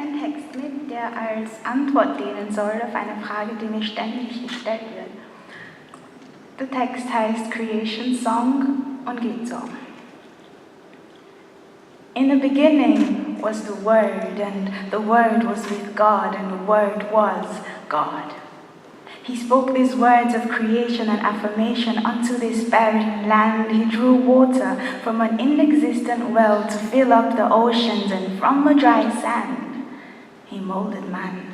einen Text mit, der als Antwort dienen soll auf eine Frage, die mir ständig gestellt wird. Der Text heißt Creation Song und geht so. In the beginning was the Word, and the Word was with God, and the Word was God. He spoke these words of creation and affirmation unto this barren land. He drew water from an inexistent well to fill up the oceans, and from a dry sand he molded man.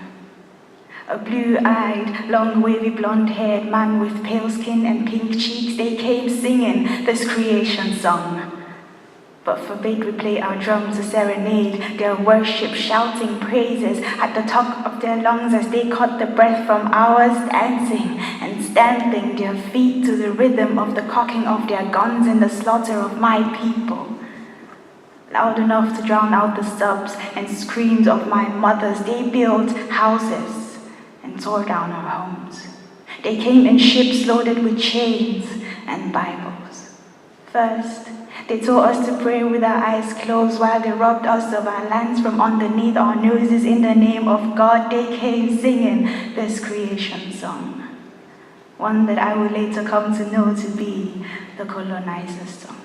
A blue-eyed, long, wavy, blonde-haired man with pale skin and pink cheeks, they came singing this creation song. But forbade we play our drums, a serenade, their worship, shouting praises at the top of their lungs as they caught the breath from ours, dancing and stamping their feet to the rhythm of the cocking of their guns in the slaughter of my people. Loud enough to drown out the sobs and screams of my mothers, they built houses and tore down our homes. They came in ships loaded with chains and Bibles. First, they taught us to pray with our eyes closed while they robbed us of our lands from underneath our noses. In the name of God, they came singing this creation song, one that I would later come to know to be the colonizer's song.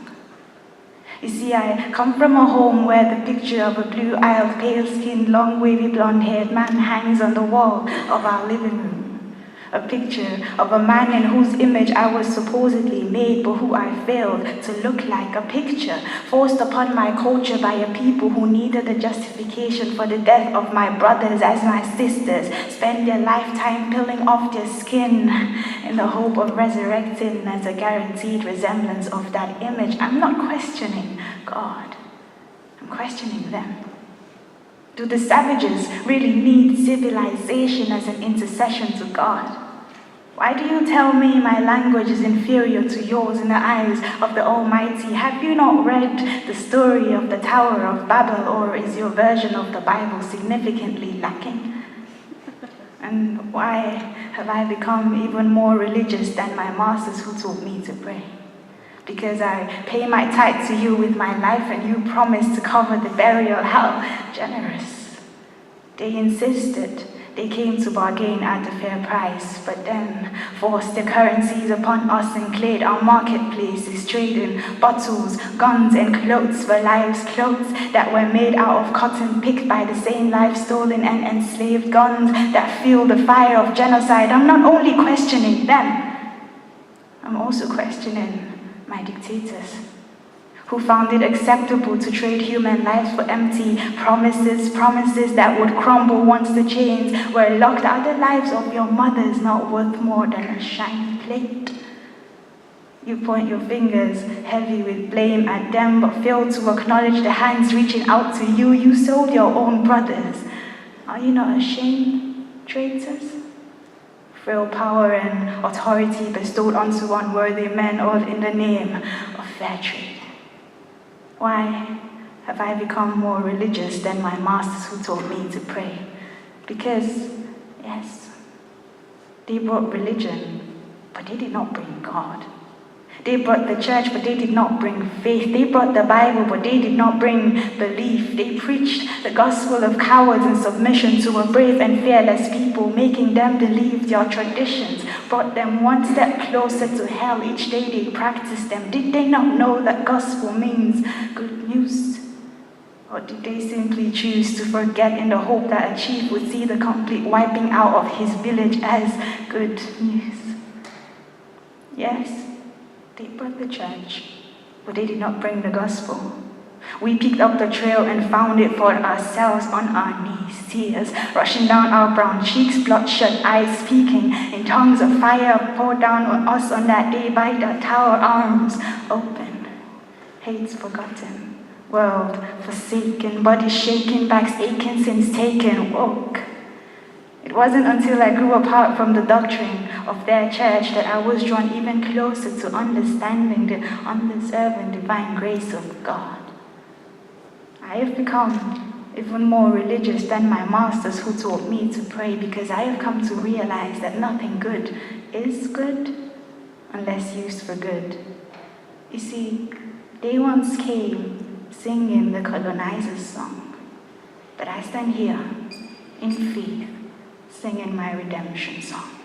You see, I come from a home where the picture of a blue-eyed, pale-skinned, long, wavy, blonde-haired man hangs on the wall of our living room. A picture of a man in whose image I was supposedly made, but who I failed to look like. A picture forced upon my culture by a people who needed a justification for the death of my brothers, as my sisters spend their lifetime peeling off their skin in the hope of resurrecting as a guaranteed resemblance of that image. I'm not questioning God. I'm questioning them. Do the savages really need civilization as an intercession to God? Why do you tell me my language is inferior to yours in the eyes of the Almighty? Have you not read the story of the Tower of Babel, or is your version of the Bible significantly lacking? And why have I become even more religious than my masters who taught me to pray? Because I pay my tithe to you with my life and you promise to cover the burial. How generous. They insisted. They came to bargain at a fair price, but then forced their currencies upon us and cleared our marketplaces, trading bottles, guns, and clothes for lives, clothes that were made out of cotton picked by the same lives stolen and enslaved, guns that fuel the fire of genocide. I'm not only questioning them, I'm also questioning my dictators, who found it acceptable to trade human lives for empty promises that would crumble once the chains were locked. Are the lives of your mothers not worth more than a shiny plate? You point your fingers heavy with blame at them, but fail to acknowledge the hands reaching out to you. You sold your own brothers. Are you not ashamed, traitors? Frail power and authority bestowed onto unworthy men, all in the name of fair trade. Why have I become more religious than my masters who taught me to pray? Because, yes, they brought religion, but they did not bring God. They brought the church, but they did not bring faith. They brought the Bible, but they did not bring belief. They preached the gospel of cowards and submission to a brave and fearless people, making them believe their traditions brought them one step closer to hell. Each day they practiced them. Did they not know that gospel means good news? Or did they simply choose to forget in the hope that a chief would see the complete wiping out of his village as good news? Yes, they brought the church, but they did not bring the gospel. We picked up the trail and found it for ourselves on our knees, tears rushing down our brown cheeks, bloodshot eyes speaking in tongues of fire poured down on us on that day by the tower, arms open, hates forgotten, world forsaken, body shaking, backs aching, sins taken, woke. It wasn't until I grew apart from the doctrine of their church that I was drawn even closer to understanding the undeserving divine grace of God. I have become even more religious than my masters who taught me to pray, because I have come to realize that nothing good is good unless used for good. You see, they once came singing the colonizer's song. But I stand here in faith, singing my redemption song.